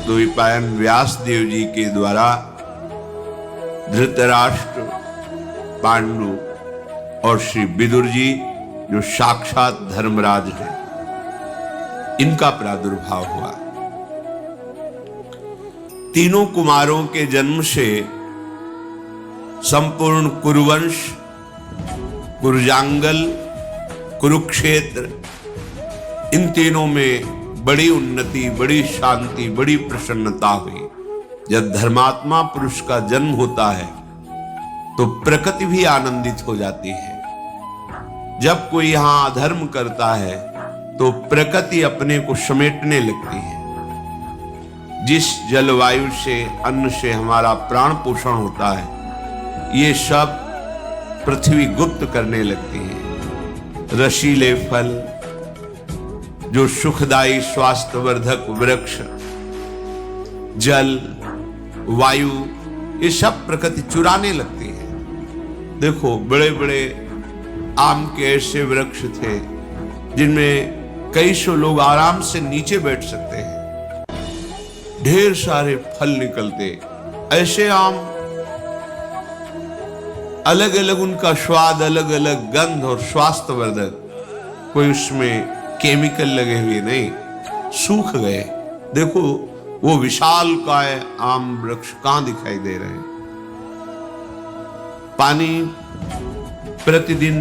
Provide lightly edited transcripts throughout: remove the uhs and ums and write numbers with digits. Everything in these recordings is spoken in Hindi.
द्वैपायन व्यास देव जी के द्वारा धृतराष्ट्र, पांडु और श्री विदुर जी जो साक्षात धर्मराज हैं, इनका प्रादुर्भाव हुआ। तीनों कुमारों के जन्म से संपूर्ण कुरुवंश, कुरुजांगल, कुरुक्षेत्र, इन तीनों में बड़ी उन्नति, बड़ी शांति, बड़ी प्रसन्नता हुई। जब धर्मात्मा पुरुष का जन्म होता है तो प्रकृति भी आनंदित हो जाती है। जब कोई यहां अधर्म करता है तो प्रकृति अपने को समेटने लगती है। जिस जलवायु से, अन्न से हमारा प्राण पोषण होता है, ये सब पृथ्वी गुप्त करने लगती है। रसीले फल, जो सुखदायी स्वास्थ्यवर्धक वृक्ष, जल, वायु, ये सब प्रकृति चुराने लगती है। देखो, बड़े बड़े आम के ऐसे वृक्ष थे जिनमें कई सौ लोग आराम से नीचे बैठ सकते हैं। ढेर सारे फल निकलते, ऐसे आम, अलग अलग उनका स्वाद, अलग अलग गंध और स्वास्थ्यवर्धक, कोई उसमें केमिकल लगे हुए नहीं, सूख गए। देखो, वो विशाल काय आम वृक्ष कहां दिखाई दे रहे हैं। पानी प्रतिदिन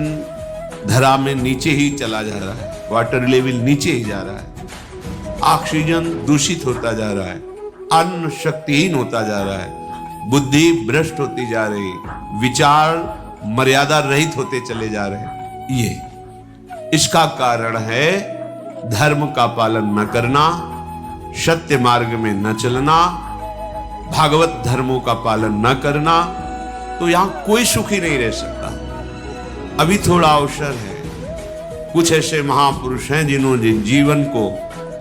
धरा में नीचे ही चला जा रहा है, वाटर लेवल नीचे ही जा रहा है, ऑक्सीजन दूषित होता जा रहा है, अन्न शक्तिहीन होता जा रहा है, बुद्धि भ्रष्ट होती जा रही, विचार मर्यादा रहित होते चले जा रहे हैं। ये इसका कारण है धर्म का पालन न करना, सत्य मार्ग में न चलना, भागवत धर्मों का पालन न करना। तो यहां कोई सुखी नहीं रह सकता। अभी थोड़ा अवसर है। कुछ ऐसे महापुरुष हैं जिन्होंने जीवन को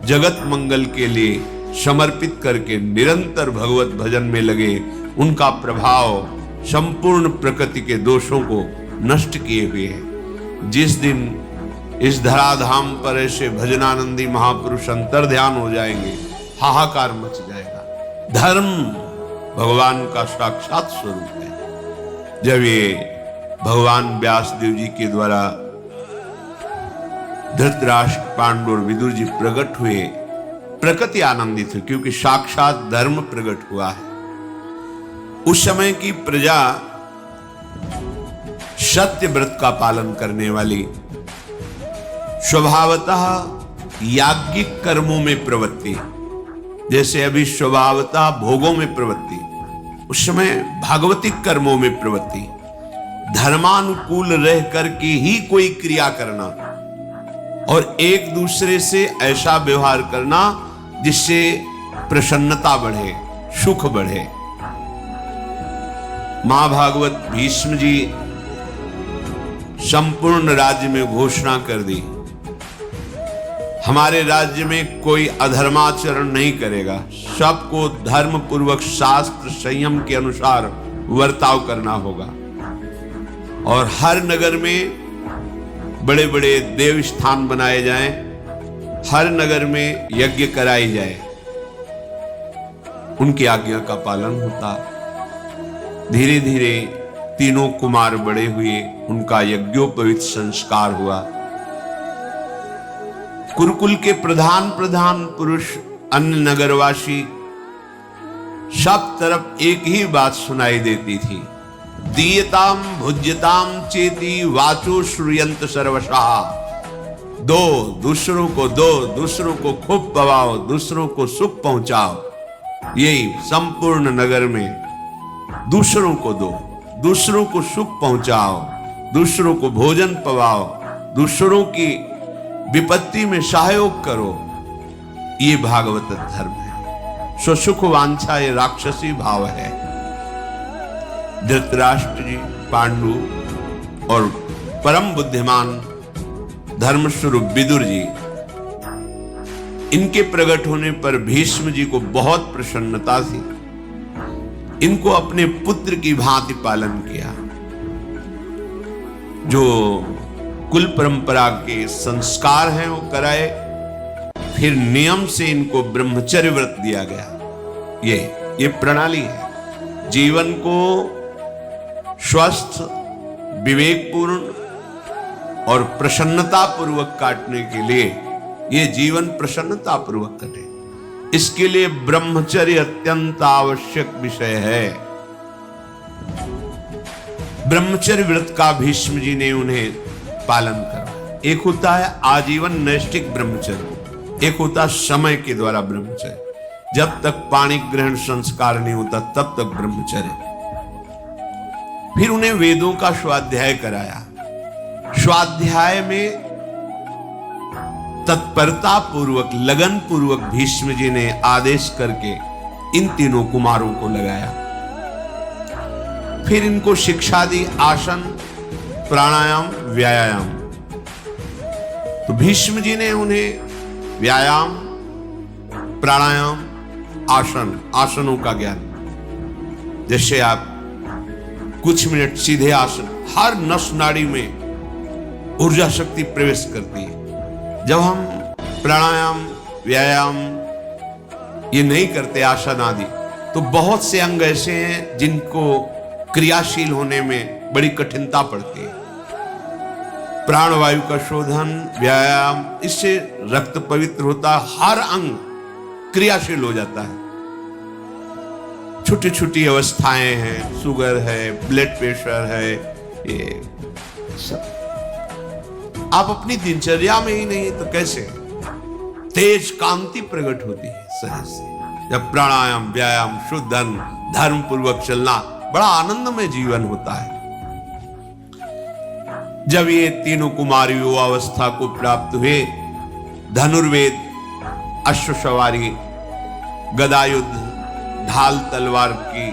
जगत मंगल के लिए समर्पित करके निरंतर भगवत भजन में लगे। उनका प्रभाव संपूर्ण प्रकृति के दोषों को नष्ट किए हुए है। जिस दिन इस धराधाम पर ऐसे भजनानंदी महापुरुष अंतर ध्यान हो जाएंगे, हाहाकार मच जाएगा। धर्म भगवान का साक्षात स्वरूप है। जब ये भगवान व्यासदेव जी के द्वारा धृतराष्ट्र, पांडु और विदुर जी प्रकट हुए, प्रकृति आनंदित हुई, क्योंकि साक्षात धर्म प्रकट हुआ है। उस समय की प्रजा सत्य व्रत का पालन करने वाली, स्वभावतः याज्ञिक कर्मों में प्रवृत्ति, जैसे अभी स्वभावतः भोगों में प्रवृत्ति, उस समय भागवतिक कर्मों में प्रवृत्ति, धर्मानुकूल रह करके ही कोई क्रिया करना और एक दूसरे से ऐसा व्यवहार करना जिससे प्रसन्नता बढ़े, सुख बढ़े। महाभागवत भीष्म जी संपूर्ण राज्य में घोषणा कर दी, हमारे राज्य में कोई अधर्माचरण नहीं करेगा, सबको धर्म पूर्वक शास्त्र संयम के अनुसार वर्ताव करना होगा। और हर नगर में बड़े बड़े देव स्थान बनाए जाएं, हर नगर में यज्ञ कराई जाए। उनकी आज्ञा का पालन होता। धीरे धीरे तीनों कुमार बड़े हुए, उनका यज्ञोपवीत संस्कार हुआ। कुरुकुल के प्रधान पुरुष, अन्य नगरवासी, सब तरफ एक ही बात सुनाई देती थी, दीयताम भुज्यताम चेति वाचो श्रूयंत सर्वशः। दो, दूसरों को दो, दूसरों को खूब पवाओ, दूसरों को सुख पहुंचाओ। यही संपूर्ण नगर में दूसरों को दो, दूसरों को सुख पहुंचाओ, दूसरों को भोजन पवाओ, दूसरों की विपत्ति में सहयोग करो। ये भागवत धर्म है। स्वसुख वांछा ये राक्षसी भाव है। धृतराष्ट्र जी, पांडु और परम बुद्धिमान धर्मस्वरूप विदुर जी, इनके प्रकट होने पर भीष्म जी को बहुत प्रसन्नता थी। इनको अपने पुत्र की भांति पालन किया। जो कुल परंपरा के संस्कार हैं वो कराए, फिर नियम से इनको ब्रह्मचर्य व्रत दिया गया। ये प्रणाली है। जीवन को स्वस्थ, विवेकपूर्ण और प्रसन्नता पूर्वक काटने के लिए ये जीवन प्रसन्नता पूर्वक कटे, इसके लिए ब्रह्मचर्य अत्यंत आवश्यक विषय है। ब्रह्मचर्य व्रत का भीष्म जी ने उन्हें पालन करा। एक होता है आजीवन नैष्ठिक ब्रह्मचर्य, एक होता समय के द्वारा ब्रह्मचर्य। जब तक पाणी ग्रहण संस्कार नहीं होता तब तक ब्रह्मचर्य। फिर उन्हें वेदों का स्वाध्याय कराया। स्वाध्याय में तत्परता पूर्वक, लगन पूर्वक भीष्म जी ने आदेश करके इन तीनों कुमारों को लगाया। फिर इनको शिक्षा दी आसन, प्राणायाम, व्यायाम। तो भीष्म जी ने उन्हें व्यायाम, प्राणायाम, आसनों का ज्ञान, जैसे आप कुछ मिनट सीधे आसन, हर नस नाड़ी में ऊर्जा शक्ति प्रवेश करती है। जब हम प्राणायाम, व्यायाम ये नहीं करते, आसन आदि, तो बहुत से अंग ऐसे हैं जिनको क्रियाशील होने में बड़ी कठिनता पड़ती है। प्राणवायु का शोधन, व्यायाम, इससे रक्त पवित्र होता है, हर अंग क्रियाशील हो जाता है। छोटी छोटी अवस्थाएं हैं, शुगर है, ब्लड प्रेशर है, ये सब आप अपनी दिनचर्या में ही नहीं तो कैसे? तेज कांति प्रकट होती है शरीर से जब प्राणायाम, व्यायाम, शुद्धन, धर्म पूर्वक चलना, बड़ा आनंदमय जीवन होता है। जब ये तीनों कुमार युवावस्था को प्राप्त हुए, धनुर्वेद, अश्वसवारी, गदायुद्ध, ढाल तलवार की,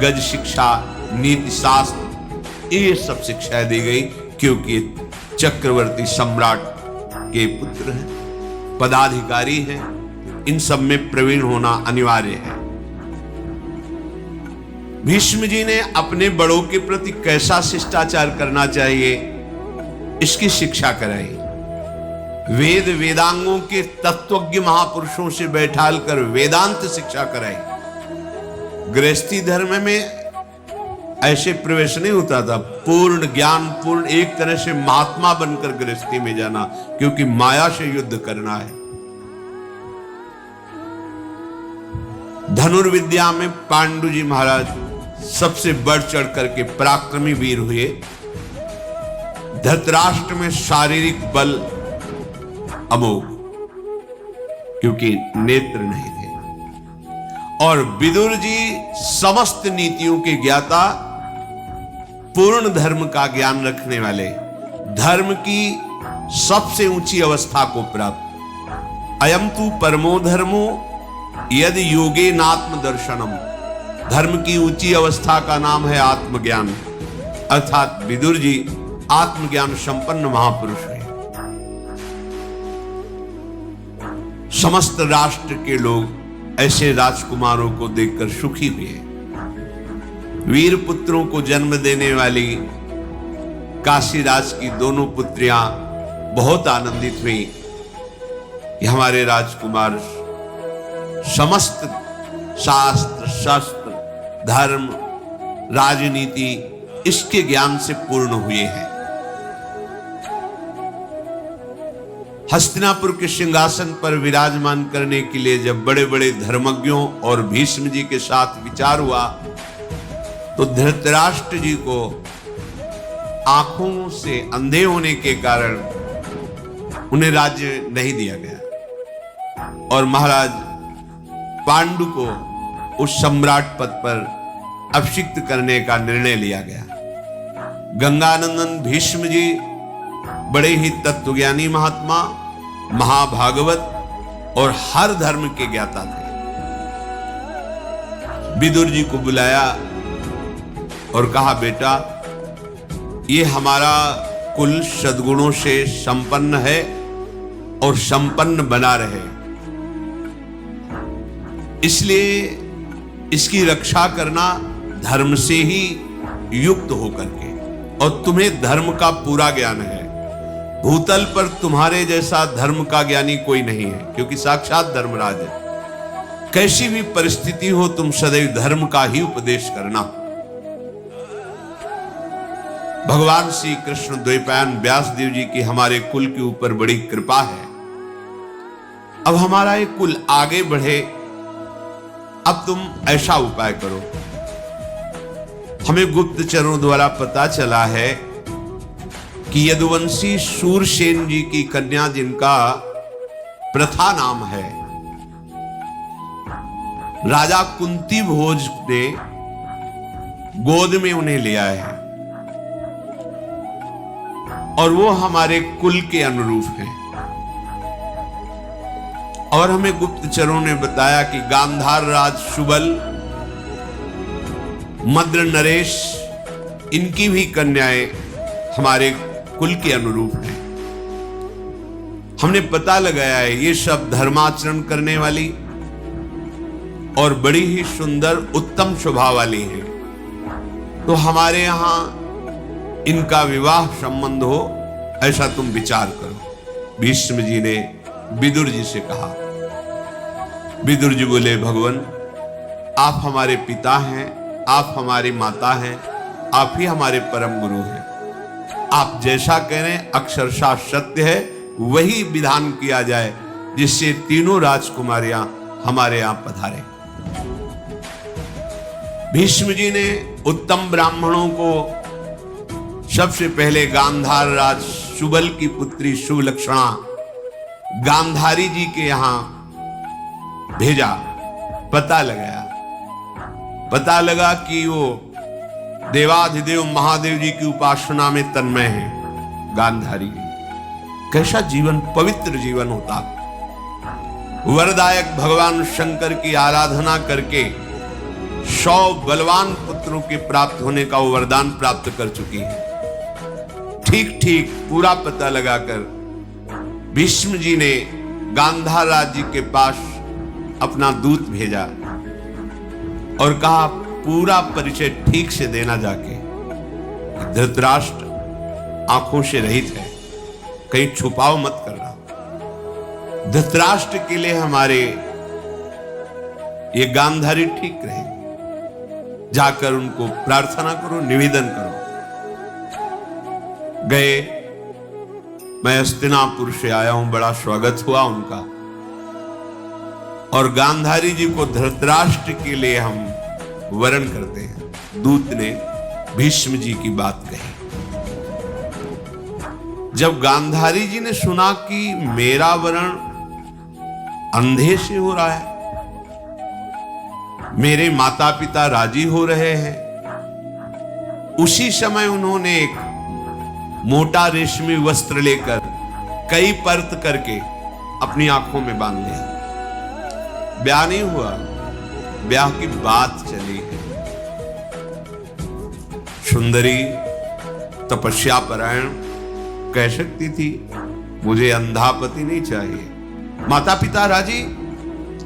गज शिक्षा, नीति शास्त्र, ये सब शिक्षाएं दी गई, क्योंकि चक्रवर्ती सम्राट के पुत्र हैं, पदाधिकारी हैं, इन सब में प्रवीण होना अनिवार्य है। भीष्म जी ने अपने बड़ों के प्रति कैसा शिष्टाचार करना चाहिए, इसकी शिक्षा कराई। वेद वेदांगों के तत्वज्ञ महापुरुषों से बैठाल कर वेदांत शिक्षा कराई। गृहस्थी धर्म में ऐसे प्रवेश नहीं होता था। पूर्ण ज्ञान, पूर्ण एक तरह से महात्मा बनकर गृहस्थी में जाना, क्योंकि माया से युद्ध करना है। धनुर्विद्या में पांडु जी महाराज सबसे बढ़ चढ़ करके पराक्रमी वीर हुए। धृतराष्ट्र में शारीरिक बल अमोघ, क्योंकि नेत्र नहीं थे। और विदुर जी समस्त नीतियों के ज्ञाता, पूर्ण धर्म का ज्ञान रखने वाले, धर्म की सबसे ऊंची अवस्था को प्राप्त। अयम तु परमो धर्मो यदि योगे नात्म दर्शनम। धर्म की ऊंची अवस्था का नाम है आत्मज्ञान, अर्थात विदुर जी आत्मज्ञान संपन्न महापुरुष हैं। समस्त राष्ट्र के लोग ऐसे राजकुमारों को देखकर सुखी हुए। वीर पुत्रों को जन्म देने वाली काशीराज की दोनों पुत्रियां बहुत आनंदित हुई कि हमारे राजकुमार समस्त शास्त्र, शस्त्र, धर्म, राजनीति इसके ज्ञान से पूर्ण हुए हैं। हस्तिनापुर के सिंहासन पर विराजमान करने के लिए जब बड़े बड़े धर्मज्ञों और भीष्म जी के साथ विचार हुआ, तो धृतराष्ट्र जी को आंखों से अंधे होने के कारण उन्हें राज्य नहीं दिया गया और महाराज पांडु को उस सम्राट पद पर अभिषिक्त करने का निर्णय लिया गया। गंगानंदन भीष्म जी बड़े ही तत्वज्ञानी महात्मा, महाभागवत और हर धर्म के ज्ञाता थे। विदुर जी को बुलाया और कहा, बेटा ये हमारा कुल सद्गुणों से संपन्न है और संपन्न बना रहे, इसलिए इसकी रक्षा करना धर्म से ही युक्त होकर के, और तुम्हें धर्म का पूरा ज्ञान है। भूतल पर तुम्हारे जैसा धर्म का ज्ञानी कोई नहीं है, क्योंकि साक्षात धर्मराज है। कैसी भी परिस्थिति हो तुम सदैव धर्म का ही उपदेश करना। भगवान श्री कृष्ण द्वैपायन व्यासदेव जी की हमारे कुल के ऊपर बड़ी कृपा है। अब हमारा ये कुल आगे बढ़े, अब तुम ऐसा उपाय करो। हमें गुप्तचरों द्वारा पता चला है कि यदुवंशी शूरसेन जी की कन्या, जिनका प्रथा नाम है, राजा कुंती भोज ने गोद में उन्हें लिया है और वो हमारे कुल के अनुरूप हैं। और हमें गुप्तचरों ने बताया कि गांधार राज शुबल, मद्र नरेश, इनकी भी कन्याएं हमारे कुल के अनुरूप हैं। हमने पता लगाया है ये सब धर्माचरण करने वाली और बड़ी ही सुंदर उत्तम स्वभाव वाली हैं। तो हमारे यहां इनका विवाह संबंध हो, ऐसा तुम विचार करो। भीष्म जी ने विदुर जी से कहा। विदुर जी बोले, भगवान आप हमारे पिता हैं, आप हमारी माता हैं, आप ही हमारे परम गुरु हैं। आप जैसा कह रहे हैं अक्षरशः सत्य है, वही विधान किया जाए जिससे तीनों राजकुमारियां हमारे यहां पधारे। भीष्म जी ने उत्तम ब्राह्मणों को सबसे पहले गांधार राज शुबल की पुत्री सुलक्षणा गांधारी जी के यहां भेजा। पता लगा कि वो देवाधिदेव महादेव जी की उपासना में तन्मय है। गांधारी कैसा जीवन, पवित्र जीवन होता। वरदायक भगवान शंकर की आराधना करके 100 बलवान पुत्रों के प्राप्त होने का वो वरदान प्राप्त कर चुकी है। ठीक पूरा पता लगाकर भीष्म जी ने गांधार राज जी के पास अपना दूत भेजा और कहा पूरा परिचय ठीक से देना जाके। धृतराष्ट्र आंखों से रहित है, कहीं छुपाव मत करना। धृतराष्ट्र के लिए हमारे ये गांधारी ठीक रहेगी। जाकर उनको प्रार्थना करो, निवेदन करो। गए, मैं हस्तिनापुर से आया हूं, बड़ा स्वागत हुआ उनका। और गांधारी जी को धृतराष्ट्र के लिए हम वरण करते हैं। दूत ने भीष्म जी की बात कही। जब गांधारी जी ने सुना कि मेरा वरण अंधे से हो रहा है, मेरे माता पिता राजी हो रहे हैं, उसी समय उन्होंने एक मोटा रेशमी वस्त्र लेकर कई परत करके अपनी आंखों में बांध लिया। ब्याह नहीं हुआ, ब्याह की बात चली है। सुंदरी तपस्या परायण कह सकती थी मुझे अंधा पति नहीं चाहिए। माता पिता राजी,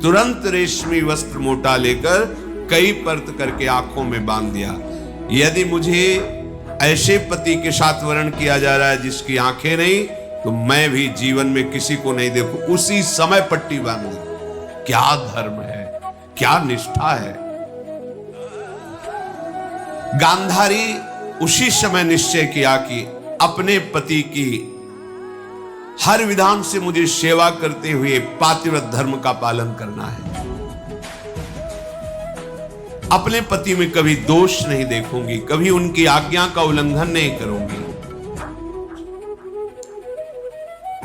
तुरंत रेशमी वस्त्र मोटा लेकर कई परत करके आंखों में बांध दिया। यदि मुझे ऐसे पति के साथ वर्ण किया जा रहा है जिसकी आंखें नहीं, तो मैं भी जीवन में किसी को नहीं देखूं। उसी समय पट्टी बांध दी। क्या धर्म है, क्या निष्ठा है। गांधारी उसी समय निश्चय किया कि अपने पति की हर विधान से मुझे सेवा करते हुए पातिव्रत धर्म का पालन करना है। अपने पति में कभी दोष नहीं देखूंगी, कभी उनकी आज्ञा का उल्लंघन नहीं करूंगी।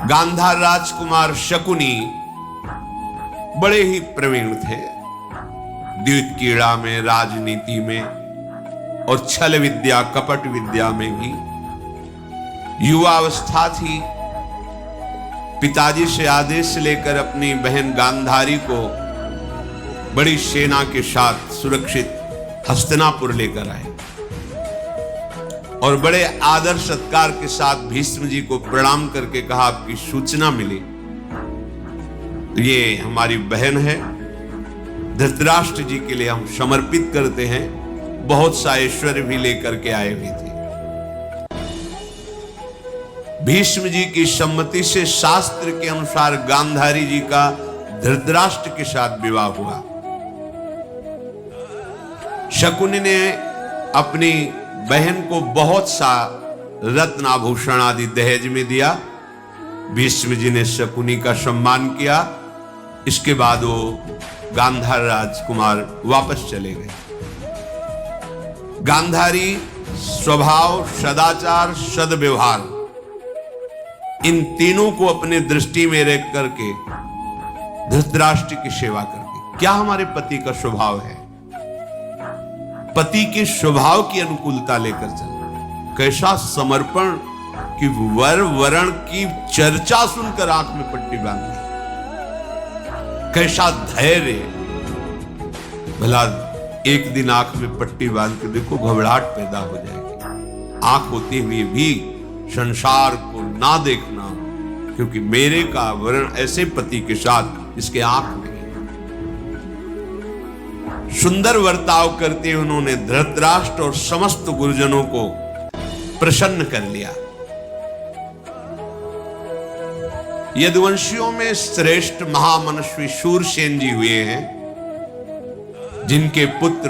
गांधार राजकुमार शकुनी बड़े ही प्रवीण थे, द्यूत क्रीड़ा में, राजनीति में और छल विद्या, कपट विद्या में भी। युवावस्था थी। पिताजी से आदेश लेकर अपनी बहन गांधारी को बड़ी सेना के साथ सुरक्षित हस्तिनापुर लेकर आए और बड़े आदर सत्कार के साथ भीष्म जी को प्रणाम करके कहा, आपकी सूचना मिली, ये हमारी बहन है, धृतराष्ट्र जी के लिए हम समर्पित करते हैं। बहुत सा ऐश्वर्य भी लेकर के आए हुए थे। भीष्म जी की सम्मति से शास्त्र के अनुसार गांधारी जी का धृतराष्ट्र के साथ विवाह हुआ। शकुनी ने अपनी बहन को बहुत सा रत्न आभूषण आदि दहेज में दिया। भीष्म जी ने शकुनी का सम्मान किया। इसके बाद वो गांधार राजकुमार वापस चले गए। गांधारी स्वभाव, सदाचार, सद्व्यवहार, इन तीनों को अपने दृष्टि में रख करके धृतराष्ट्र की सेवा करती। क्या हमारे पति का स्वभाव है? पति के स्वभाव की अनुकूलता लेकर चलना। कैसा समर्पण कि वर वरण की चर्चा सुनकर आंख में पट्टी बांधी। कैसा धैर्य। भला एक दिन आंख में पट्टी बांध के देखो, घबराहट पैदा हो जाएगी। आंख होते हुए भी संसार को ना देखना, क्योंकि मेरे का वर्ण ऐसे पति के साथ इसके आंख में। सुंदर वर्ताव करते उन्होंने धृतराष्ट्र और समस्त गुरुजनों को प्रसन्न कर लिया। यदुवंशियों में श्रेष्ठ महामनस्वी शूरसेन जी हुए हैं, जिनके पुत्र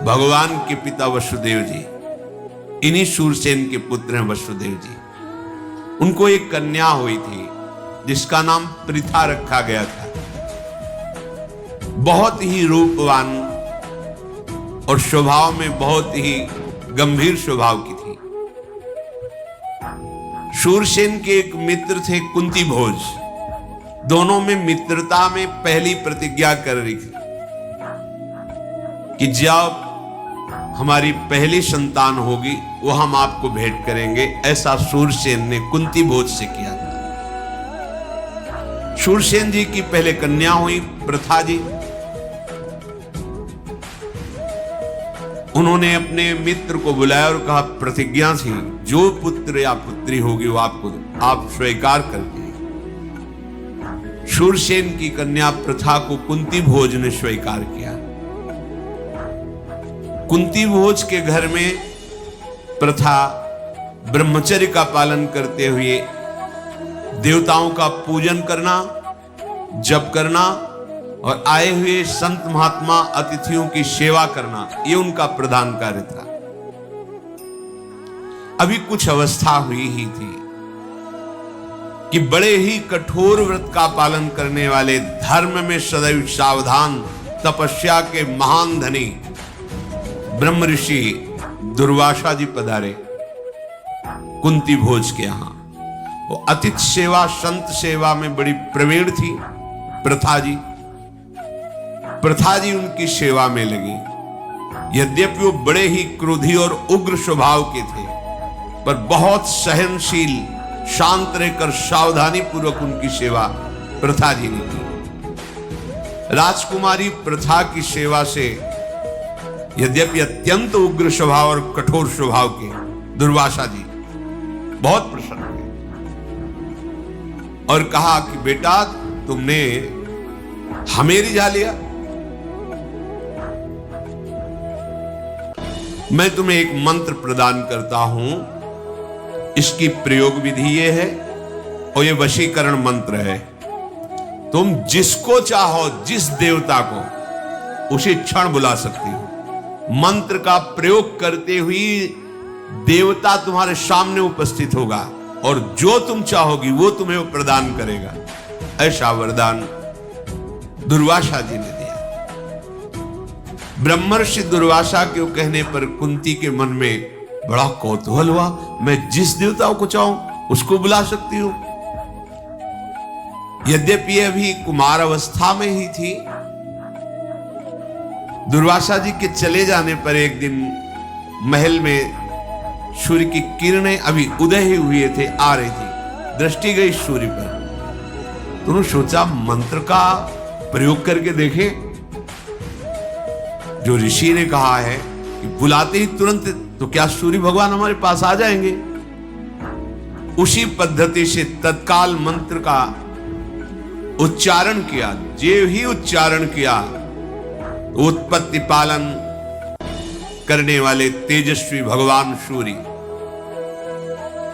भगवान के पिता वसुदेव जी। इन्हीं शूरसेन के पुत्र हैं वसुदेव जी। उनको एक कन्या हुई थी जिसका नाम पृथा रखा गया था। बहुत ही रूपवान और स्वभाव में बहुत ही गंभीर स्वभाव की थी। शूरसेन के एक मित्र थे कुंती भोज। दोनों में मित्रता में पहली प्रतिज्ञा कर रही थी कि जब हमारी पहली संतान होगी वो हम आपको भेंट करेंगे। ऐसा शूरसेन ने कुंती भोज से किया था। शूरसेन जी की पहले कन्या हुई पृथा जी। उन्होंने अपने मित्र को बुलाया और कहा, प्रतिज्ञा थी जो पुत्र या पुत्री होगी वो आप स्वीकार करके। शूरसेन की कन्या पृथा को कुंती भोज ने स्वीकार किया। कुंती भोज के घर में पृथा ब्रह्मचर्य का पालन करते हुए देवताओं का पूजन करना, जप करना और आए हुए संत महात्मा अतिथियों की सेवा करना, ये उनका प्रधान कार्य था। अभी कुछ अवस्था हुई ही थी कि बड़े ही कठोर व्रत का पालन करने वाले, धर्म में सदैव सावधान, तपस्या के महान धनी ब्रह्म ऋषि दुर्वासा जी पधारे कुंती भोज के यहां। वो अतिथि सेवा, संत सेवा में बड़ी प्रवीण थी पृथा जी। पृथा जी उनकी सेवा में लगी। यद्यपि वो बड़े ही क्रोधी और उग्र स्वभाव के थे, पर बहुत सहनशील, शांत रहकर सावधानी पूर्वक उनकी सेवा पृथा जी ने की। राजकुमारी पृथा की सेवा से यद्यपि अत्यंत उग्र स्वभाव और कठोर स्वभाव के दुर्वासा जी बहुत प्रसन्न हुए और कहा कि बेटा तुमने हमें रिझा लिया। मैं तुम्हें एक मंत्र प्रदान करता हूं। इसकी प्रयोग विधि ये है और ये वशीकरण मंत्र है। तुम जिसको चाहो, जिस देवता को, उसी क्षण बुला सकती हो। मंत्र का प्रयोग करते हुए देवता तुम्हारे सामने उपस्थित होगा और जो तुम चाहोगी वो तुम्हें वो प्रदान करेगा। ऐसा वरदान दुर्वासा जी ने दिया। ब्रह्मर्षि दुर्वासा के कहने पर कुंती के मन में बड़ा कौतूहल हुआ। मैं जिस देवता को चाहूं उसको बुला सकती हूं। यद्यपि अभी कुमार अवस्था में ही थी। दुर्वासा जी के चले जाने पर एक दिन महल में सूर्य की किरणें अभी उदय ही हुए थे, आ रही थी। दृष्टि गई सूर्य पर। तुमने सोचा मंत्र का प्रयोग करके देखें। जो ऋषि ने कहा है कि बुलाते ही तुरंत, तो क्या सूर्य भगवान हमारे पास आ जाएंगे? उसी पद्धति से तत्काल मंत्र का उच्चारण किया। जो ही उच्चारण किया, उत्पत्ति पालन करने वाले तेजस्वी भगवान सूर्य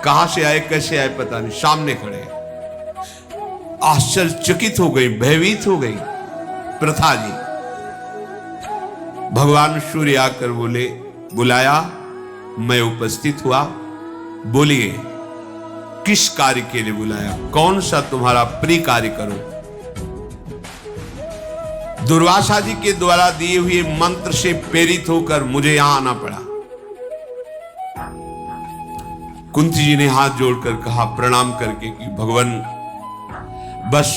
कहां से आए, कैसे आए पता नहीं, सामने खड़े। आश्चर्यचकित हो गई, भयभीत हो गई पृथा जी। भगवान सूर्य आकर बोले, बुलाया, मैं उपस्थित हुआ। बोलिए, किस कार्य के लिए बुलाया? कौन सा तुम्हारा प्रिय कार्य करूं? दुर्वासा जी के द्वारा दिए हुए मंत्र से प्रेरित होकर मुझे यहां आना पड़ा। कुंती जी ने हाथ जोड़कर कहा प्रणाम करके कि भगवान, बस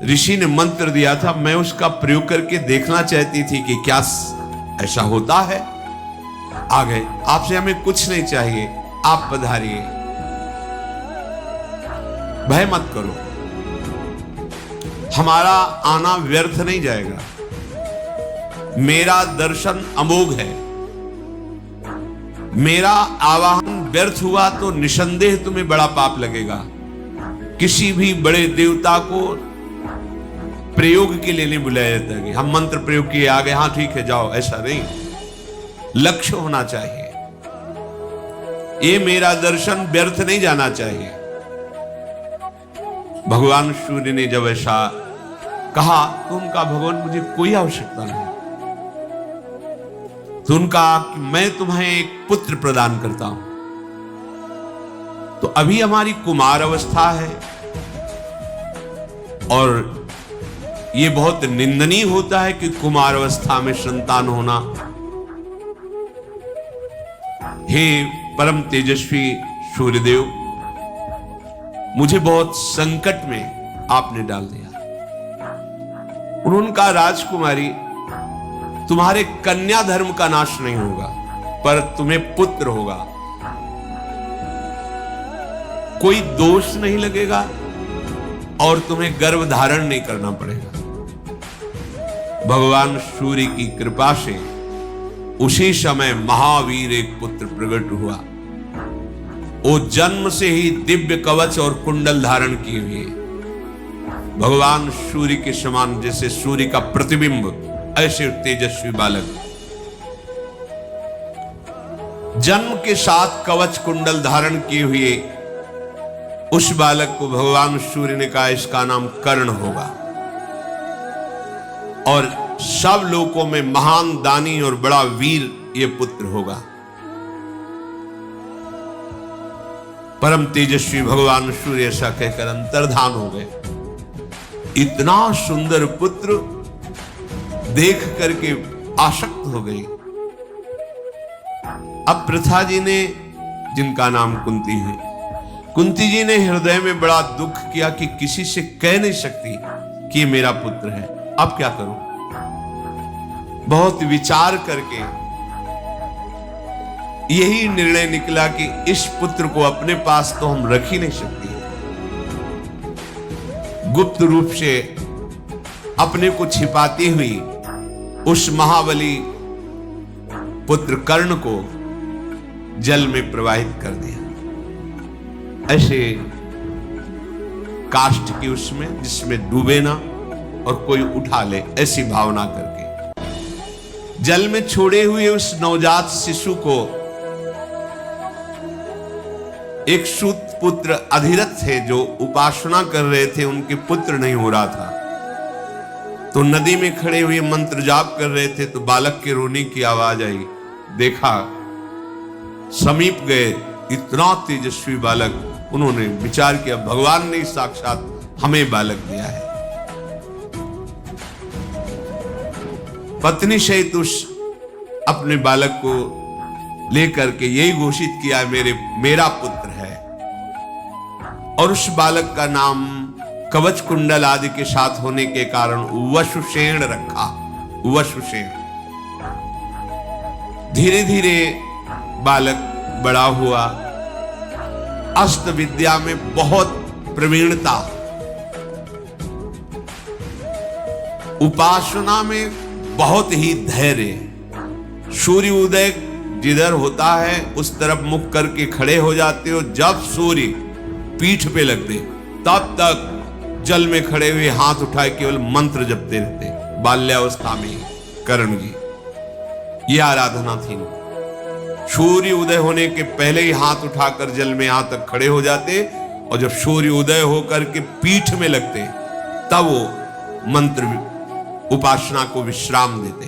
ऋषि ने मंत्र दिया था, मैं उसका प्रयोग करके देखना चाहती थी कि क्या ऐसा होता है। आ गए, आपसे हमें कुछ नहीं चाहिए, आप पधारिए, भय मत करो, हमारा आना व्यर्थ नहीं जाएगा। मेरा दर्शन अमोघ है, मेरा आवाहन व्यर्थ हुआ तो निसंदेह तुम्हें बड़ा पाप लगेगा। किसी भी बड़े देवता को प्रयोग के लिए नहीं बुलाया जाता है कि हम मंत्र प्रयोग किए आ गए, हां ठीक है जाओ, ऐसा नहीं। लक्ष्य होना चाहिए, ये मेरा दर्शन व्यर्थ नहीं जाना चाहिए। भगवान सूर्य ने जब ऐसा कहा तो उनका, भगवान मुझे कोई आवश्यकता नहीं। तो उनका कि मैं तुम्हें एक पुत्र प्रदान करता हूं। तो अभी हमारी कुमार अवस्था है और ये बहुत निंदनीय होता है कि कुमार अवस्था में संतान होना। हे परम तेजस्वी सूर्यदेव, मुझे बहुत संकट में आपने डाल दिया। उन्होंने कहा, राजकुमारी, तुम्हारे कन्या धर्म का नाश नहीं होगा, पर तुम्हें पुत्र होगा। कोई दोष नहीं लगेगा और तुम्हें गर्भ धारण नहीं करना पड़ेगा। भगवान सूर्य की कृपा से उसी समय महावीर एक पुत्र प्रकट हुआ। वो जन्म से ही दिव्य कवच और कुंडल धारण किए हुए, भगवान सूर्य के समान, जैसे सूर्य का प्रतिबिंब, ऐसे तेजस्वी बालक। जन्म के साथ कवच कुंडल धारण किए हुए उस बालक को भगवान सूर्य ने कहा इसका नाम कर्ण होगा और सब लोकों में महान दानी और बड़ा वीर ये पुत्र होगा। परम तेजस्वी भगवान सूर्य ऐसा कहकर अंतर्धान हो गए। इतना सुंदर पुत्र देख करके आसक्त हो गई। अब प्रथा जी ने, जिनका नाम कुंती है, कुंती जी ने हृदय में बड़ा दुख किया कि किसी से कह नहीं सकती कि ये मेरा पुत्र है, अब क्या करूं। बहुत विचार करके यही निर्णय निकला कि इस पुत्र को अपने पास तो हम रख ही नहीं सकते। गुप्त रूप से अपने को छिपाती हुई उस महाबली पुत्र कर्ण को जल में प्रवाहित कर दिया, ऐसे काष्ठ की उसमें जिसमें डूबे ना और कोई उठा ले, ऐसी भावना करके जल में छोड़े हुए उस नवजात शिशु को एक सूत पुत्र अधिरथ थे जो उपासना कर रहे थे, उनके पुत्र नहीं हो रहा था, तो नदी में खड़े हुए मंत्र जाप कर रहे थे, तो बालक के रोने की आवाज आई। देखा, समीप गए, इतना तेजस्वी बालक। उन्होंने विचार किया भगवान ने साक्षात हमें बालक दिया है। पत्नी सहित उस अपने बालक को लेकर के यही घोषित किया मेरा पुत्र है, और उस बालक का नाम कवच कुंडल आदि के साथ होने के कारण वसुसेन रखा। वसुसेन। धीरे धीरे बालक बड़ा हुआ, अस्त्र विद्या में बहुत प्रवीणता, उपासना में बहुत ही धैर्य। सूर्य उदय जिधर होता है उस तरफ मुख करके खड़े हो जाते हो, जब सूर्य पीठ पे लगते तब तक जल में खड़े हुए हाथ उठाए केवल मंत्र जपते रहते। बाल्यावस्था में कर्ण जी ये आराधना थी। सूर्य उदय होने के पहले ही हाथ उठाकर जल में यहां तक खड़े हो जाते, और जब सूर्य उदय होकर के पीठ में लगते तब वो मंत्र उपासना को विश्राम देते।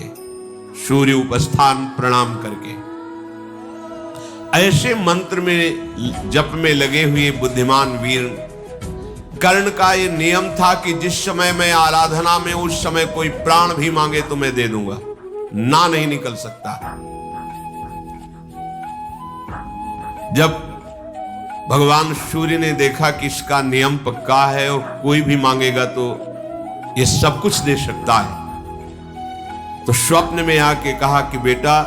सूर्य उपस्थान प्रणाम करके। ऐसे मंत्र में जप में लगे हुए बुद्धिमान वीर कर्ण का ये नियम था कि जिस समय मैं आराधना में, उस समय कोई प्राण भी मांगे तो मैं दे दूंगा, ना नहीं निकल सकता। जब भगवान सूर्य ने देखा कि इसका नियम पक्का है और कोई भी मांगेगा तो ये सब कुछ दे सकता है, तो स्वप्न में आके कहा कि बेटा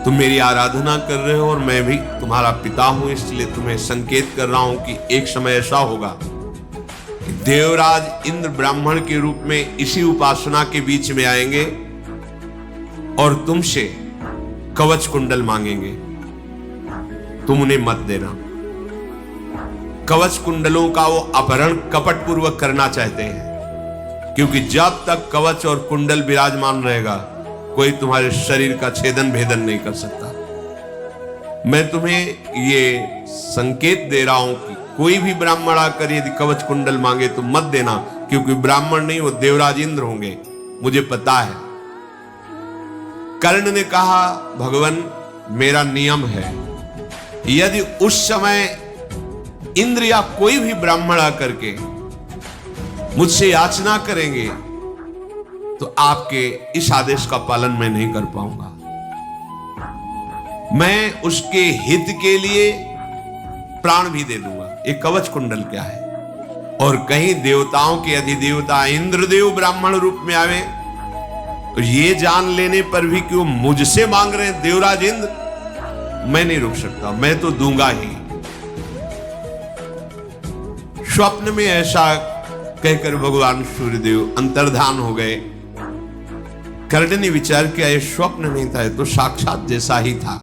तुम मेरी आराधना कर रहे हो और मैं भी तुम्हारा पिता हूं, इसलिए तुम्हें संकेत कर रहा हूं कि एक समय ऐसा होगा कि देवराज इंद्र ब्राह्मण के रूप में इसी उपासना के बीच में आएंगे और तुमसे कवच कुंडल मांगेंगे, तुम उन्हें मत देना। कवच कुंडलों का वो अपहरण कपट पूर्वक करना चाहते हैं, क्योंकि जब तक कवच और कुंडल विराजमान रहेगा कोई तुम्हारे शरीर का छेदन भेदन नहीं कर सकता। मैं तुम्हें ये संकेत दे रहा हूं कि कोई भी ब्राह्मण आकर यदि कवच कुंडल मांगे तो मत देना, क्योंकि ब्राह्मण नहीं, वो देवराज इंद्र होंगे, मुझे पता है। कर्ण ने कहा भगवान मेरा नियम है, यदि उस समय इंद्र या कोई भी ब्राह्मण आकर के मुझसे याचना करेंगे तो आपके इस आदेश का पालन मैं नहीं कर पाऊंगा। मैं उसके हित के लिए प्राण भी दे दूंगा। एक कवच कुंडल क्या है? और कहीं देवताओं के अधिदेवता इंद्रदेव ब्राह्मण रूप में आवे तो ये जान लेने पर भी कि वो मुझसे मांग रहे हैं देवराज इंद्र, मैं नहीं रुक सकता, मैं तो दूंगा ही। स्वप्न में ऐसा कहकर भगवान सूर्यदेव अंतर्धान हो गए। कर्ण ने विचार किया ये स्वप्न नहीं था, ये तो साक्षात जैसा ही था।